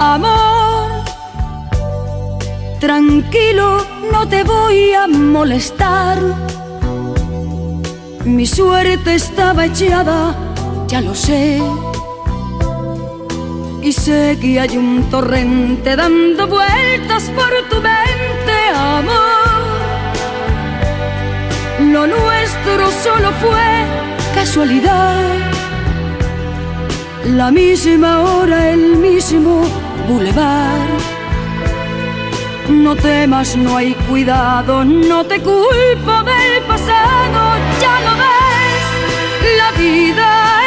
Amor, tranquilo, no te voy a molestar. Mi suerte estaba echada, ya lo sé. Y sé que hay un torrente dando vueltas por tu mente, amor. Lo nuestro solo fue casualidad. La misma hora, el mismo bulevar. No temas, no hay cuidado, no te culpo del pasado. Ya lo ves, la vida